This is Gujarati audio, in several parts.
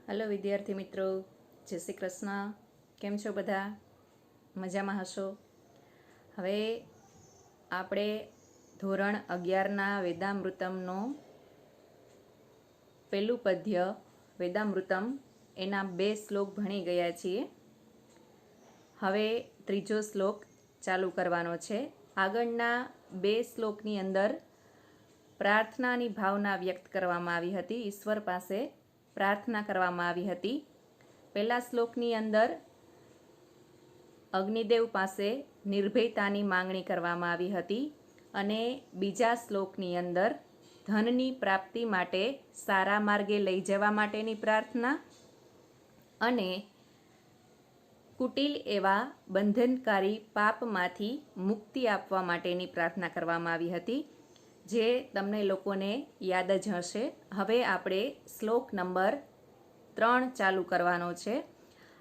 हेलो विद्यार्थी मित्रों, जय श्री कृष्ण। केम छो बधा? मजामां हशो? हवे आपणे ધોરણ 11ના વેદામૃતમનો પહેલું પદ્ય વેદામૃતમ એના 2 શ્લોક ભણી ગયા છીએ. હવે ત્રીજો શ્લોક ચાલુ કરવાનો છે. આગળના 2 શ્લોકની અંદર પ્રાર્થનાની ભાવના વ્યક્ત કરવામાં આવી હતી. ઈશ્વર પાસે પ્રાર્થના કરવામાં આવી હતી. પહેલા શ્લોકની અંદર અગ્નિદેવ પાસે નિર્ભયતાની માંગણી કરવામાં આવી હતી અને બીજા શ્લોકની અંદર ધનની પ્રાપ્તિ માટે સારા માર્ગે લઈ જવા માટેની પ્રાર્થના અને કુટિલ એવા બંધનકારી પાપમાંથી મુક્તિ આપવા માટેની પ્રાર્થના કરવામાં આવી હતી, જે તમને લોકોને યાદ જ હશે. હવે આપણે શ્લોક નંબર 3 ચાલુ કરવાનો છે.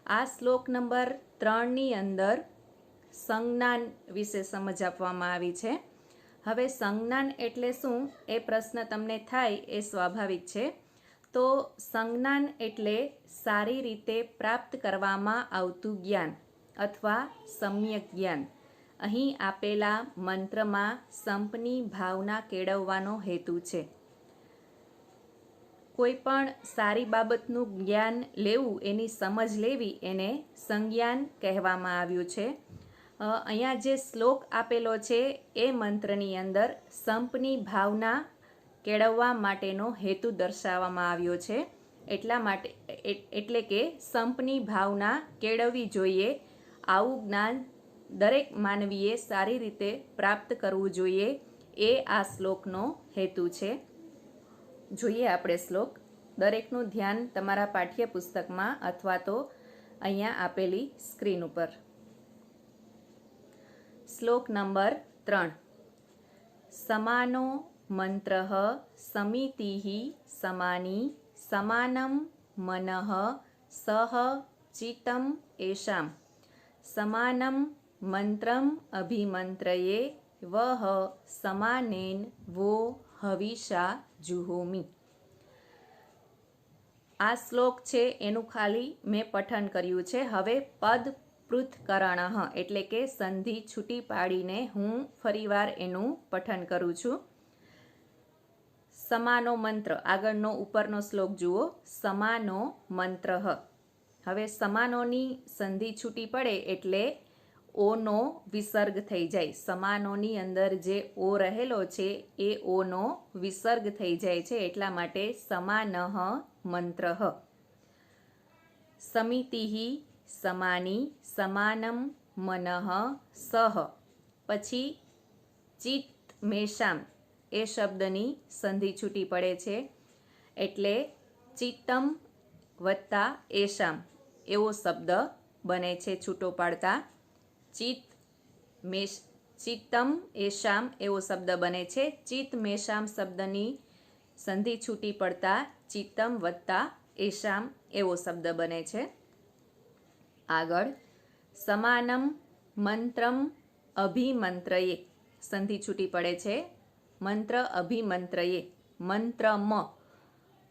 આ શ્લોક નંબર 3ની અંદર સંજ્ઞાન વિશે સમજ આપવામાં આવી છે. હવે સંજ્ઞાન એટલે શું એ પ્રશ્ન તમને થાય એ સ્વાભાવિક છે. તો સંજ્ઞાન એટલે સારી રીતે પ્રાપ્ત કરવામાં આવતું જ્ઞાન અથવા સમ્યક જ્ઞાન. અહીં આપેલા મંત્રમાં સંપની ભાવના કેળવવાનો હેતુ છે. કોઈ પણ સારી બાબતનું જ્ઞાન લેવું, એની સમજ લેવી, એને સંજ્ઞાન કહેવામાં આવ્યું છે. અહીંયા જે શ્લોક આપેલો છે એ મંત્રની અંદર સંપની ભાવના કેળવવા માટેનો હેતુ દર્શાવવામાં આવ્યો છે. એટલા માટે એટલે કે સંપની ભાવના કેળવવી જોઈએ. આવું જ્ઞાન દરેક માનવીએ સારી રીતે પ્રાપ્ત કરવું જોઈએ, એ આ શ્લોકનો હેતુ છે. જોઈએ આપણે શ્લોક. દરેકનું ધ્યાન તમારા પાઠ્યપુસ્તકમાં અથવા તો અહીંયા આપેલી સ્ક્રીન ઉપર. શ્લોક નંબર 3. સમાનો મંત્રઃ સમિતિઃ સમાની સમાનમ મનઃ સહ ચિત્તમ એષામ સમાનમ મંત્રમ અભિમંત્રયે વહ સમાનેન વો હવિષા જુહોમિ. આ શ્લોક છે એનું ખાલી મેં પઠન કર્યું છે. હવે પદ પૃથ્કરણઃ એટલે કે સંધિ છૂટી પાડીને હું ફરીવાર એનું પઠન કરું છું. સમાનો મંત્ર, આગળનો ઉપરનો શ્લોક જુઓ. સમાનો મંત્રઃ. હવે સમાનોની સંધિ છૂટી પડે એટલે ઓનો વિસર્ગ થઈ જાય. સમાનોની અંદર જે ઓ રહેલો છે એ ઓનો વિસર્ગ થઈ જાય છે, એટલા માટે સમાનઃ મંત્રઃ. સમિતિઃ સમાની સમાનમ મનઃ સહ. પછી ચિત્ત મેષામ એ શબ્દની સંધિ છૂટી પડે છે એટલે ચિત્તમ વત્તા એષામ એવો શબ્દ બને છે છૂટો પાડતા. ચિત્તમ એષામ એવો શબ્દ બને છે. ચિત્ત મેષામ શબ્દની સંધિ છૂટી પડતા ચિત્તમ વત્તા એષામ એવો શબ્દ બને છે. આગળ સમાનમ મંત્રમ અભિમંત્રયે સંધિ છૂટી પડે છે. મંત્ર અભિમંત્રયે. મંત્ર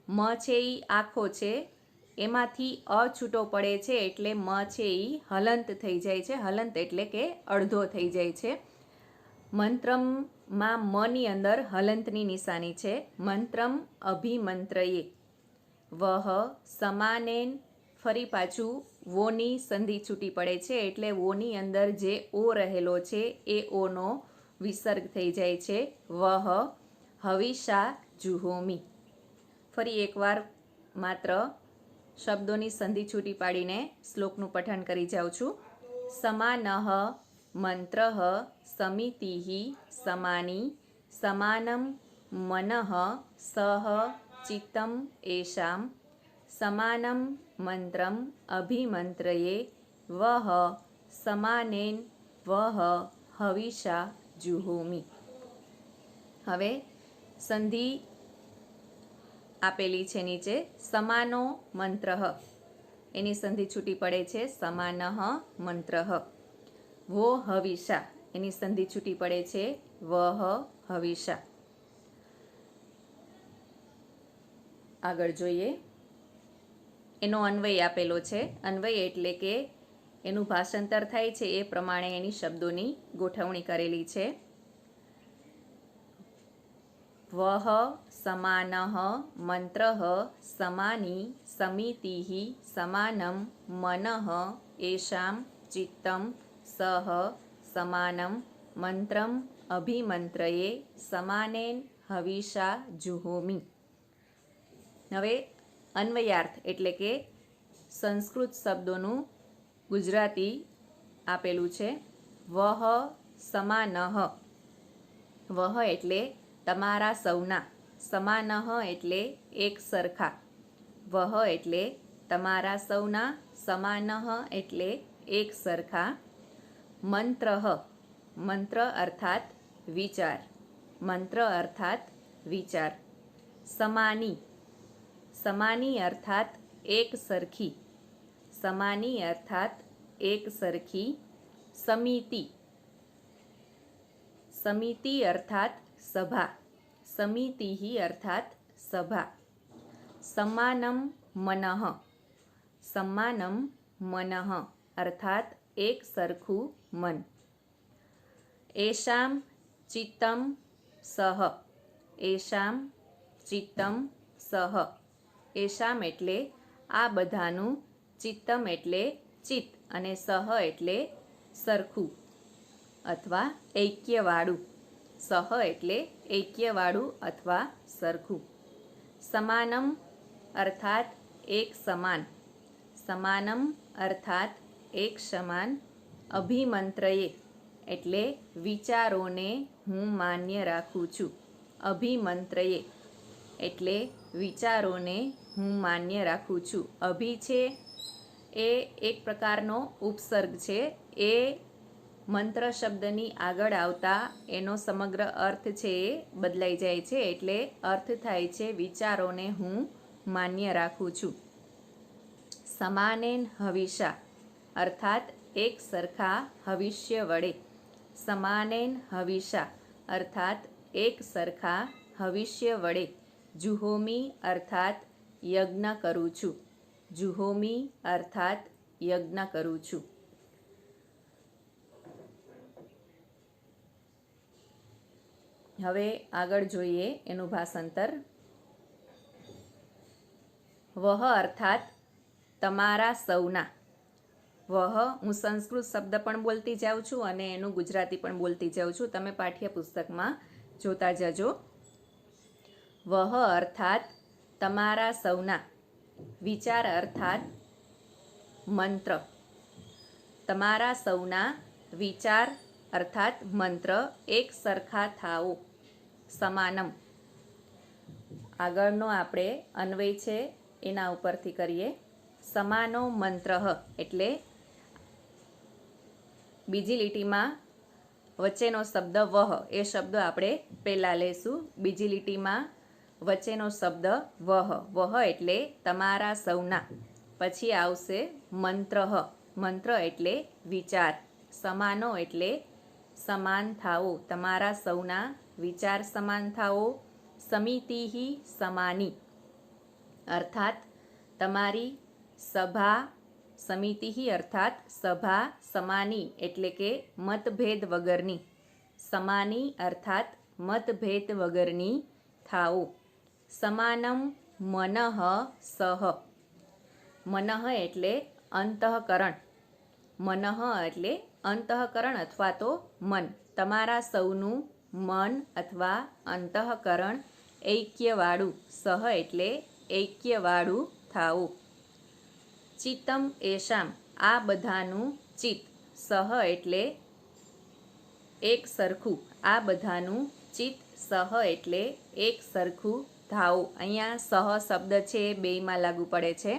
મ છે એ આખો છે, એમાંથી અ છૂટો પડે છે એટલે મ છે એ હલંત થઈ જાય છે. હલંત એટલે કે અડધો થઈ જાય છે. મંત્રમાં મની અંદર હલંતની નિશાની છે. મંત્રમ અભિમંત્રયે વહ સમાનેન. ફરી પાછું વોની સંધિ છૂટી પડે છે એટલે વોની અંદર જે ઓ રહેલો છે એ ઓનો વિસર્ગ થઈ જાય છે. વહ હવિષા જુહોમિ. ફરી એકવાર માત્ર શબ્દોની સંધિ છૂટી પાડીને શ્લોકનું પઠન કરી જાઉં છું. સમાનઃ મંત્રઃ સમિતિઃ સમાની સમાનમ મનઃ સહ ચિત્તમ એષામ સમાનમ મંત્રમ અભિમંત્રયે વહ સમાનેન વહ હવિષા જુહોમિ. હવે સંધિ આપેલી છે નીચે. સમાનો મંત્રઃ એની સંધિ છૂટી પડે છે સમાનઃ મંત્રઃ. વો હવિષા એની સંધિ છૂટી પડે છે વહ હવિષા. આગળ જોઈએ. એનો અન્વય આપેલો છે. અન્વય એટલે કે એનું ભાષાંતર થાય છે એ પ્રમાણે એની શબ્દોની ગોઠવણી કરેલી છે. વહ સમાનઃ મંત્રઃ સમાની સમિતિઃ સમાનમ મનઃ એષાં ચિત્તં સહ સમાનમ મંત્રમ અભિમંત્રયે સમાનેન હવિષા જુહોમિ. હવે અન્વયાર્થ એટલે કે સંસ્કૃત શબ્દોનું ગુજરાતી આપેલું છે. વહ સમાનઃ, વહ એટલે તમારા સૌના, સમાનઃ એટલે એક સરખા, વહ એટલે તમારા સૌના, સમાનઃ એટલે એક સરખા, મંત્રઃ, મંત્ર અર્થાત વિચાર, મંત્ર અર્થાત વિચાર, સમાની, સમાની અર્થાત એક સરખી, સમાની અર્થાત એક સરખી, સમિતિ, સમિતિ અર્થાત સભા, સમિતિઃ અર્થાત સભા, સમાનમ મનઃ, સમાનમ મનઃ અર્થાત એક સરખું મન, એષાં ચિત્તં સહ, એષાં ચિત્તં સહ, એષાં એટલે આ બધાનું, ચિત્તમ એટલે ચિત્ત અને સહ એટલે સરખું અથવા ઐક્યવાળું, સહ એટલે ઐક્યવાળું અથવા સરખું, સમાનમ અર્થાત એક સમાન, સમાનમ અર્થાત એક સમાન, અભિમંત્રયે એટલે વિચારોને હું માન્ય રાખું છું, અભિમંત્રયે એટલે વિચારોને હું માન્ય રાખું છું. અભિ છે એ એક પ્રકારનો ઉપસર્ગ છે. એ મંત્ર શબ્દની આગળ આવતા એનો સમગ્ર અર્થ છે એ બદલાઈ જાય છે. એટલે અર્થ થાય છે વિચારોને હું માન્ય રાખું છું. સમાનેન હવિષા અર્થાત એક સરખા હવિષ્ય વડે, સમાનેન હવિષા અર્થાત એક સરખા હવિષ્ય વડે, જુહોમિ અર્થાત યજ્ઞ કરું છું, જુહોમિ અર્થાત યજ્ઞ કરું છું. હવે આગળ જોઈએ એનું ભાષાંતર. વહ અર્થાત તમારા સૌના, વહ હું સંસ્કૃત શબ્દ પણ બોલતી જાઉં છું અને એનું ગુજરાતી પણ બોલતી જાઉં છું, તમે પાઠ્યપુસ્તકમાં જોતા જજો. વહ અર્થાત તમારા સૌના, વિચાર અર્થાત મંત્ર, તમારા સૌના વિચાર અર્થાત મંત્ર એક સરખા થાઓ, સમાનમ. આગળનો આપણે અન્વય છે એના ઉપરથી કરીએ. સમાનો મંત્રઃ એટલે બીજી લીટીમાં વચ્ચેનો શબ્દ વહ, એ શબ્દ આપણે પહેલાં લેશું. બીજી લીટીમાં વચ્ચેનો શબ્દ વહ, વહ એટલે તમારા સૌના, પછી આવશે મંત્રઃ, મંત્ર એટલે વિચાર, સમાનો એટલે સમાન થાઓ, તમારા સૌના વિચાર સમાન થાઓ, સમિતિઃ સમાની અર્થાત તમારી સભા, સમિતિઃ અર્થાત સભા, સમાની એટલે કે મતભેદ વગરની, સમાની અર્થાત મતભેદ વગરની થાઓ, સમાનમ મનઃ સહ, મનઃ એટલે અંતઃકરણ, મનઃ એટલે અંતઃકરણ અથવા તો મન, તમારા સૌનું મન અથવા અંતઃકરણ ઐક્યવાળું, સહ એટલે ઐક્યવાળું થાઓ, ચિત્તમ એષાં આ બધાનું, ચિત્ત સહ એટલે એક સરખું, આ બધાનું ચિત્ત સહ એટલે એક સરખું થાઓ. અહીંયા સહ શબ્દ છે એ બેયમાં લાગુ પડે છે.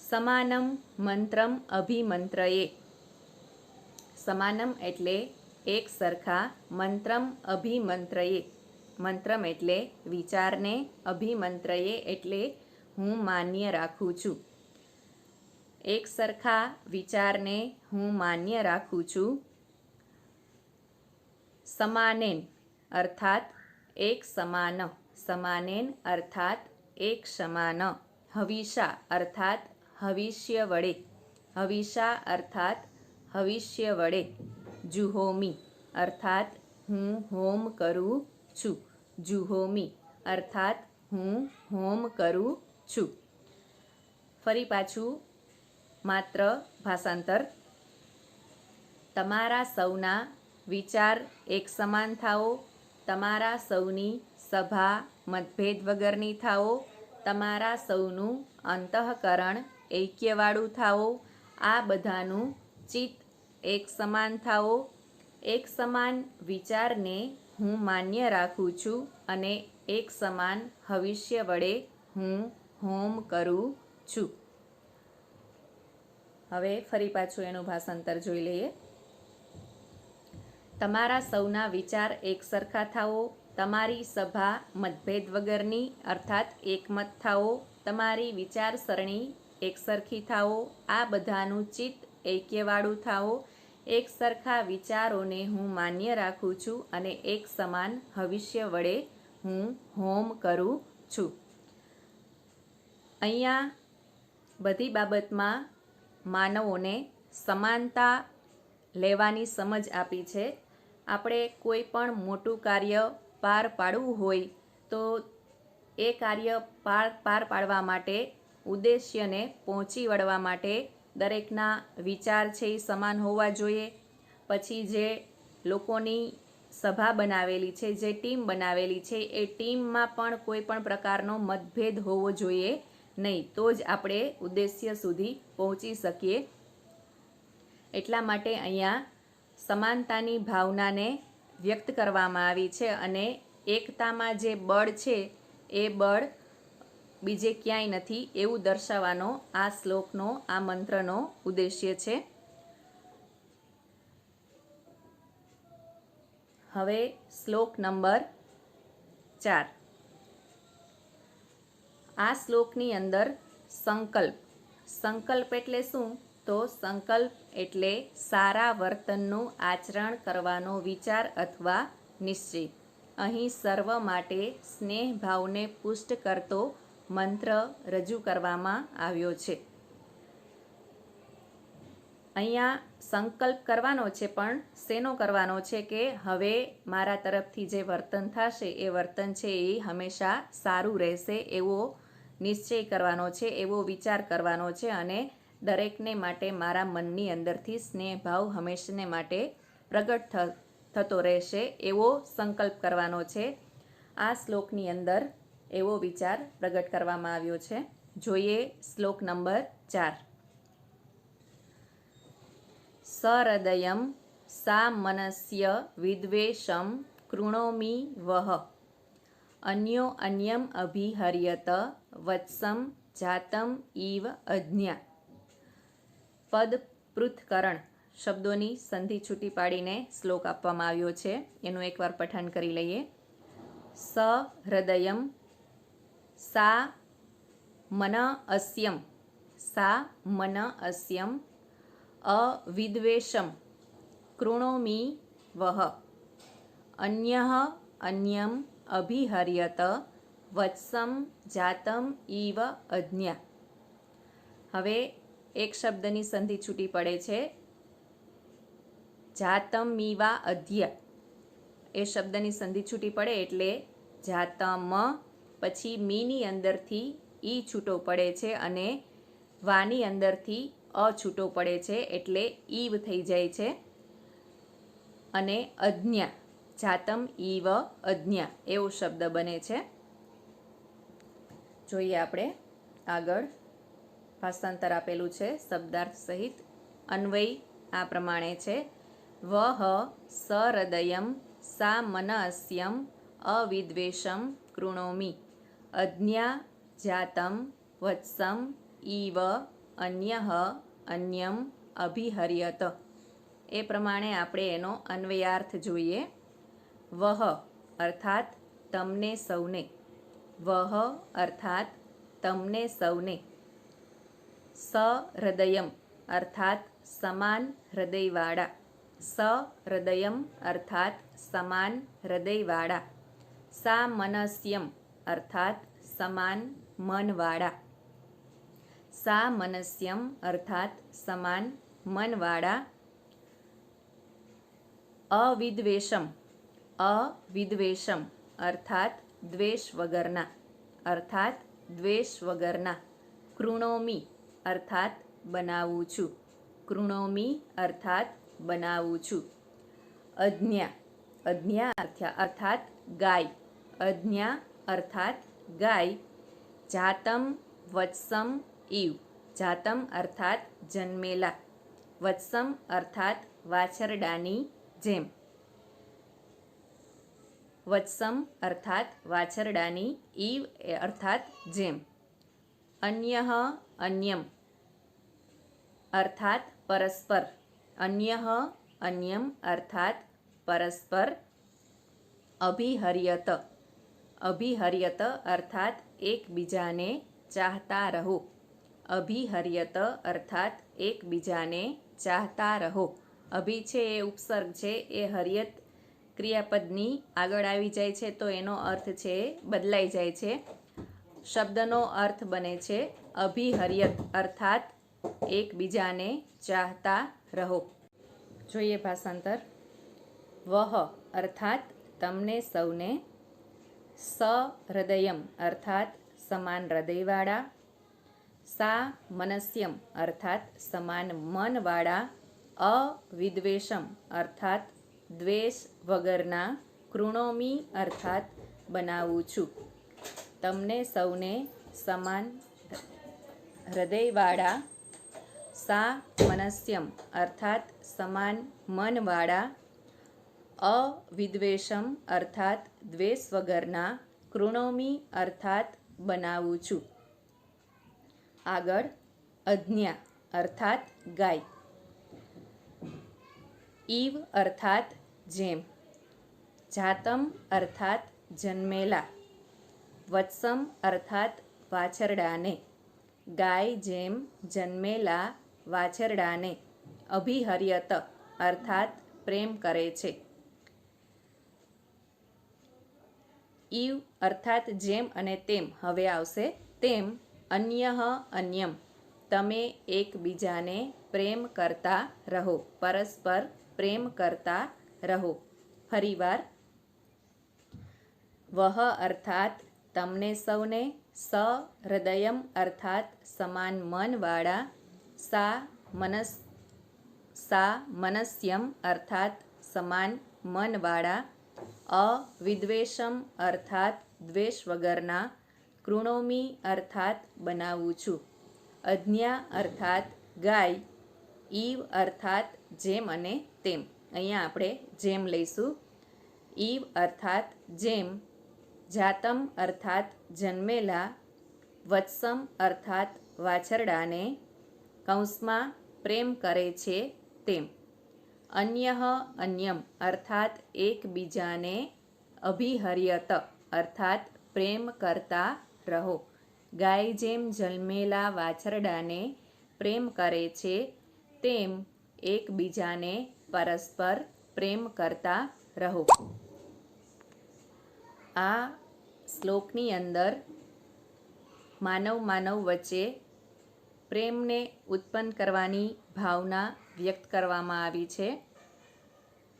સમાનમ મંત્રમ અભિમંત્રયે, સમાનમ એટલે એક સરખા, મંત્રમ અભિમંત્રયે મંત્રમ એટલે વિચારને, અભિમંત્રયે એટલે હું માન્ય રાખું છું, એક સરખા વિચારને હું માન્ય રાખું છું. સમાનેન અર્થાત એક સમાન, સમાનેન અર્થાત એક સમાન, હવિષા અર્થાત હવિષ્ય વડે, હવિષા અર્થાત હવિષ્ય વડે. જુહોમી અર્થાત હું હોમ કરું છું, જુહોમી અર્થાત હું હોમ કરું છું. ફરી પાછું માત્ર ભાષાંતર. તમારા સૌના વિચાર એક સમાન થાઓ, તમારા સૌની સભા મતભેદ વગરની થાઓ, તમારા સૌનું અંતઃકરણ ઐક્યવાળું થાઓ, આ બધાનું ચિત્ત એક સમાન થાઓ. એક સમાન વિચારને હું માન્ય રાખું છું અને એક સમાન હવિષ્ય વડે હું હોમ કરું છું. હવે ફરી પાછું એનું ભાષાંતર જોઈ લઈએ. તમારા સૌના વિચાર એક સરખા થાઓ, તમારી સભા મતભેદ વગરની અર્થાત એકમત થાઓ, તમારી વિચારસરણી એક સરખી થાઓ, આ બધાનું ચિત્ત ઐક્યવાળું થાઓ, એક સરખા વિચારોને હું માન્ય રાખું છું અને એક સમાન હવિષ્ય વડે હું હોમ કરું છું. અહીંયા બધી બાબતમાં માનવોને સમાનતા લેવાની સમજ આપી છે. આપણે કોઈ પણ મોટું કાર્ય પાર પાડવું હોય તો એ કાર્ય પાર પાડવા માટે ઉદ્દેશ્યને પહોંચી વળવા માટે દરેકના વિચાર છે એ સમાન હોવા જોઈએ. પછી જે લોકોની સભા બનાવેલી છે, જે ટીમ બનાવેલી છે, એ ટીમમાં પણ કોઈ પણ પ્રકારનો મતભેદ હોવો જોઈએ નહીં, તો જ આપણે ઉદ્દેશ્ય સુધી પહોંચી શકીએ. એટલા માટે અહીંયા સમાનતાની ભાવનાને વ્યક્ત કરવામાં આવી છે અને એકતામાં જે બળ છે એ બળ બીજે ક્યાંય નથી એવું દર્શાવવાનો આ શ્લોકનો, આ મંત્રનો ઉદ્દેશ્ય છે. હવે શ્લોક નંબર 4. આ શ્લોકની અંદર સંકલ્પ એટલે શું? તો સંકલ્પ એટલે સારા વર્તનનું આચરણ કરવાનો વિચાર અથવા નિશ્ચય. અહીં સર્વ માટે સ્નેહ ભાવને પુષ્ટ કરતો મંત્ર રજૂ કરવામાં આવ્યો છે. અહીંયા સંકલ્પ કરવાનો છે, પણ શેનો કરવાનો છે કે હવે મારા તરફથી જે વર્તન થશે એ વર્તન છે એ હંમેશા સારું રહેશે એવો નિશ્ચય કરવાનો છે, એવો વિચાર કરવાનો છે અને દરેકને માટે મારા મનની અંદરથી સ્નેહભાવ હંમેશને માટે પ્રગટ થતો રહેશે એવો સંકલ્પ કરવાનો છે. આ શ્લોકની અંદર એવો વિચાર પ્રગટ કરવામાં આવ્યો છે. જોઈએ શ્લોક નંબર 4. સહૃદયં સામનસ્ય વિદ્વેષં કૃણોમિ વહ અન્યો અન્યમ અભિહર્યત વત્સમ જાતમ ઇવ અજ્ઞા. પદ પૃથ્કરણ શબ્દોની સંધિ છૂટી પાડીને શ્લોક આપવામાં આવ્યો છે. એનું એકવાર પઠન કરી લઈએ. સહૃદયં સા મન અસ્યમ, સા મન અસ્યમ અવિદ્વેષમ કૃણોમિ વહ અન્યઃ અન્યમ અભિહર્યત વત્સમ જાતમ ઇવ અજ્ઞા. હવે એક શબ્દની સંધિ છૂટી પડે છે. જાતમ મીવા અધ્ય, એ શબ્દની સંધિ છૂટી પડે એટલે જાતમ, પછી મીની અંદરથી ઈ છૂટો પડે છે અને વાની અંદરથી અ છૂટો પડે છે એટલે ઈવ થઈ જાય છે. અને અજ્ઞા, જાતમ ઈવ અજ્ઞા એવો શબ્દ બને છે. જોઈએ આપણે આગળ ભાષાંતર આપેલું છે શબ્દાર્થ સહિત. અન્વય આ પ્રમાણે છે. વહ સહૃદયં સામનસ્યમ અવિદ્વેષં કૃણોમિ અજ્ઞા જાતમ વત્સમ ઇવ અન્યઃ અન્યમ અભિહર્યત. એ પ્રમાણે આપણે એનો અન્વયાર્થ જોઈએ. વહ અર્થાત તમને સૌને, વહ અર્થાત તમને સૌને. સહૃદયં અર્થાત સમાન હૃદયવાળા, સહૃદયં અર્થાત સમાન હૃદયવાળા. સામનસ્યમ અર્થાત સમાન મનવાળા. સામનસ્યમ અર્થાત સમાન મનવાળા. અવિદ્વેષમ અર્થાત દ્વેષ વગરના. કૃણોમિ અર્થાત બનાવું છું. અજ્ઞા અર્થાત ગાય. જાતમ વત્સમ ઇવ અર્થાત જન્મેલા. વત્સમ અર્થાત વાછરડાની જેમ. અન્યઃ અન્યમ અર્થાત પરસ્પર. અભિહર્યત અર્થાત એકબીજાને ચાહતા રહો. અભિ છે એ ઉપસર્ગ છે, એ હર્યત ક્રિયાપદની આગળ આવી જાય છે તો એનો અર્થ છે એ બદલાઈ જાય છે. શબ્દનો અર્થ બને છે અભિહર્યત અર્થાત એકબીજાને ચાહતા રહો. જોઈએ ભાષાંતર. વહ અર્થાત તમને સૌને. સહૃદયમ અર્થાત સમાન હૃદયવાળા. સામનસ્યમ અર્થાત સમાન મનવાળા. અવિદ્વેષમ અર્થાત દ્વેષ વગરના. કૃણોમિ અર્થાત બનાવું છું. તમને સૌને સમાન હૃદયવાળા. સામનસ્યમ અર્થાત સમાન મનવાળા. અવિદ્વેષમ અર્થાત દ્વેષ વગરના. કૃણોમિ અર્થાત બનાવું છું. આગળ અજ્ઞા અર્થાત ગાય. ઇવ અર્થાત જેમ. જાતમ અર્થાત જન્મેલા. વત્સમ અર્થાત વાછરડાને. ગાય જેમ જન્મેલા વાછરડાને. અભિહર્યત અર્થાત પ્રેમ કરે છે. ઇવ અર્થાત જેમ અને તેમ હવે આવશે તેમ. અન્યઃ અન્યમ તમે એકબીજાને પ્રેમ કરતા રહો. પરસ્પર પ્રેમ કરતા રહો. ફરીવાર. વહ અર્થાત તમને સૌને. સહૃદયમ અર્થાત સમાન મનવાળા. સામનસ્યમ અર્થાત સમાન મનવાળા. અવિદ્વેષમ અર્થાત દ્વેષ વગરના. કૃણોમિ અર્થાત બનાવું છું. અજ્ઞા અર્થાત ગાય. ઇવ અર્થાત જેમ અને તેમ. અહીંયા આપણે જેમ લઈશું. ઇવ અર્થાત જેમ. જાતમ અર્થાત જન્મેલા. વત્સમ અર્થાત વાછરડાને. કૌંસમાં પ્રેમ કરે છે તેમ. અન્યઃ અન્યમ અર્થાત એકબીજાને. અભિહર્યત અર્થાત પ્રેમ કરતા રહો. ગાય જેમ જન્મેલા વાછરડાને પ્રેમ કરે છે તેમ એકબીજાને પરસ્પર પ્રેમ કરતા રહો. આ શ્લોકની અંદર માનવ વચ્ચે પ્રેમને ઉત્પન્ન કરવાની ભાવના વ્યક્ત કરવામાં આવી છે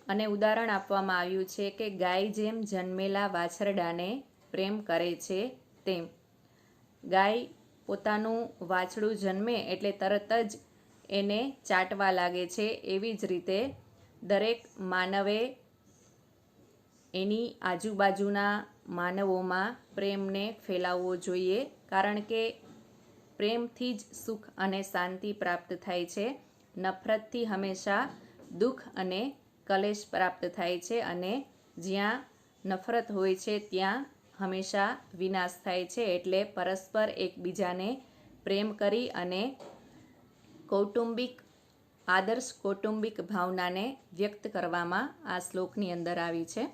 અને ઉદાહરણ આપવામાં આવ્યું છે કે ગાય જેમ જન્મેલા વાછરડાને પ્રેમ કરે છે તેમ. ગાય પોતાનું વાછડું જન્મે એટલે તરત જ એને ચાટવા લાગે છે. એવી જ રીતે દરેક માનવે એની આજુબાજુના માનવોમાં પ્રેમને ફેલાવવો જોઈએ, કારણ કે પ્રેમથી જ સુખ અને શાંતિ પ્રાપ્ત થાય છે. નફરતથી હંમેશા દુઃખ અને કલેશ પ્રાપ્ત થાય છે અને જ્યાં નફરત હોય છે ત્યાં હંમેશા વિનાશ થાય છે. એટલે પરસ્પર એકબીજાને પ્રેમ કરી અને આદર્શ કૌટુંબિક ભાવનાને વ્યક્ત કરવામાં આ શ્લોકની અંદર આવી છે.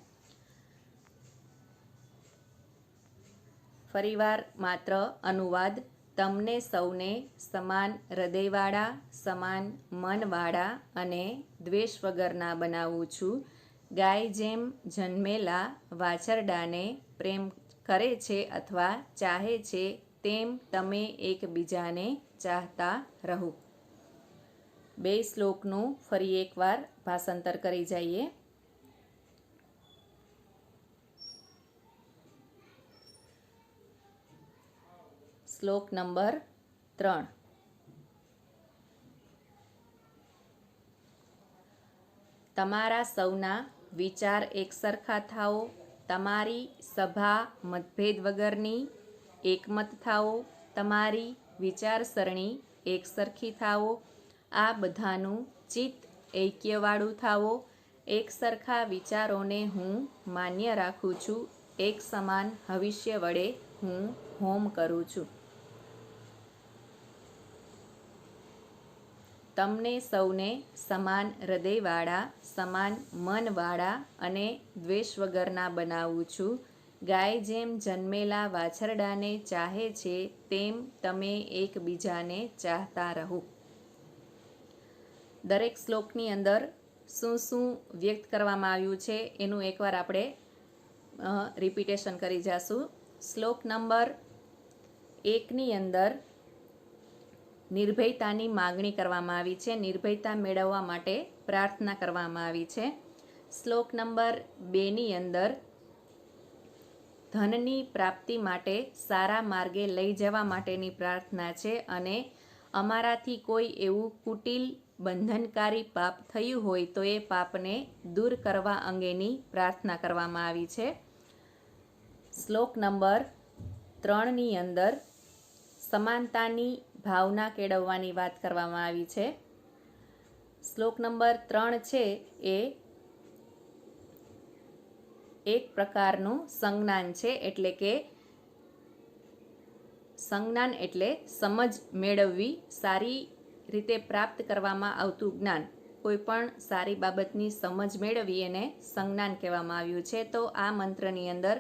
ફરીવાર માત્ર અનુવાદ. તમને સૌને સમાન હૃદયવાળા, સમાન મનવાળા અને દ્વેષ વગરના બનાવું છું. ગાય જેમ જન્મેલા વાછરડાને પ્રેમ કરે છે અથવા ચાહે છે તેમ તમે એકબીજાને ચાહતા રહો. બે શ્લોકનું ફરી એકવાર ભાષાંતર કરી જઈએ. શ્લોક નંબર 3. તમારા સૌના વિચાર એકસરખા થાઓ, તમારી સભા મતભેદ વગરની એકમત થાઓ, તમારી વિચારસરણી એકસરખી થાઓ, આ બધાનું ચિત્ત ઐક્યવાળું થાઓ. એક સરખા વિચારોને હું માન્ય રાખું છું, એક સમાન ભવિષ્ય વડે હું હોમ કરું છું. તમને સૌને સમાન હૃદયવાળા, સમાન મનવાળા અને દ્વેષ વગરના બનાવું છું. ગાય જેમ જન્મેલા વાછરડાને ચાહે છે, તેમ તમે એકબીજાને ચાહતા રહો. દરેક શ્લોકની અંદર શું શું વ્યક્ત કરવામાં આવ્યું છે એનું એકવાર આપણે રિપીટેશન કરી જાશું. શ્લોક નંબર 1ની અંદર નિર્ભયતાની માગણી કરવામાં આવી છે, નિર્ભયતા મેળવવા માટે પ્રાર્થના કરવામાં આવી છે. શ્લોક નંબર 2ની અંદર ધનની પ્રાપ્તિ માટે સારા માર્ગે લઈ જવા માટેની પ્રાર્થના છે અને અમારાથી કોઈ એવું કુટિલ બંધનકારી પાપ થયું હોય તો એ પાપને દૂર કરવા અંગેની પ્રાર્થના કરવામાં આવી છે. શ્લોક નંબર 3ની અંદર સમાનતાની ભાવના કેળવવાની વાત કરવામાં આવી છે. શ્લોક નંબર 3 છે એ એક પ્રકારનું સંજ્ઞાન છે, એટલે કે સંજ્ઞાન એટલે સમજ મેળવવી, સારી રીતે પ્રાપ્ત કરવામાં આવતું જ્ઞાન. કોઈ પણ સારી બાબતની સમજ મેળવી એને સંજ્ઞાન કહેવામાં આવ્યું છે. તો આ મંત્રની અંદર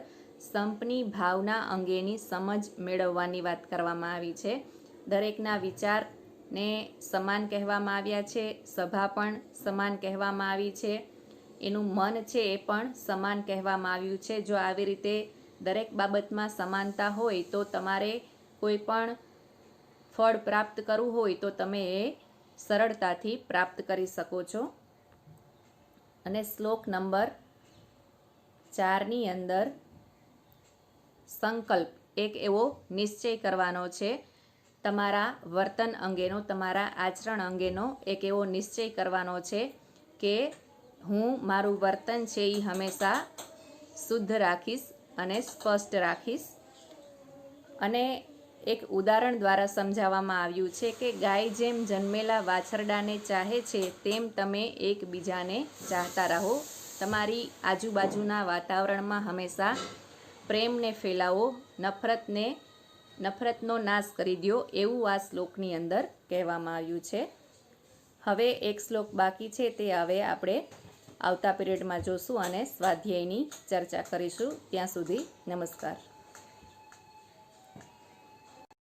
સંપની ભાવના અંગેની સમજ મેળવવાની વાત કરવામાં આવી છે. દરેકના વિચારને સમાન કહેવામાં આવ્યા છે, સભા પણ સમાન કહેવામાં આવી છે, એનું મન છે એ પણ સમાન કહેવામાં આવ્યું છે. જો આવી રીતે દરેક બાબતમાં સમાનતા હોય તો તમારે કોઈ પણ ફળ પ્રાપ્ત કરવું હોય તો તમે એ સરળતાથી પ્રાપ્ત કરી શકો છો. અને શ્લોક નંબર 4ની અંદર સંકલ્પ, એક એવો નિશ્ચય કરવાનો છે, તમારા વર્તન અંગેનો, તમારા આચરણ અંગેનો એક એવો નિશ્ચય કરવાનો છે કે હું મારું વર્તન છે એ હંમેશા શુદ્ધ રાખીશ અને સ્પષ્ટ રાખીશ. અને એક ઉદાહરણ દ્વારા સમજાવવામાં આવ્યું છે કે ગાય જેમ જન્મેલા વાછરડાને ચાહે છે, તેમ તમે એકબીજાને ચાહતા રહો. તમારી આજુબાજુના વાતાવરણમાં હંમેશા પ્રેમને ફેલાવો, નફરતનો નાશ કરી દો, એવું આ શ્લોકની અંદર કહેવામાં આવ્યું છે. હવે એક શ્લોક બાકી છે, તે હવે આપણે આવતા પીરિયડમાં જોશું અને સ્વાધ્યાયની ચર્ચા કરીશું. ત્યાં સુધી નમસ્કાર.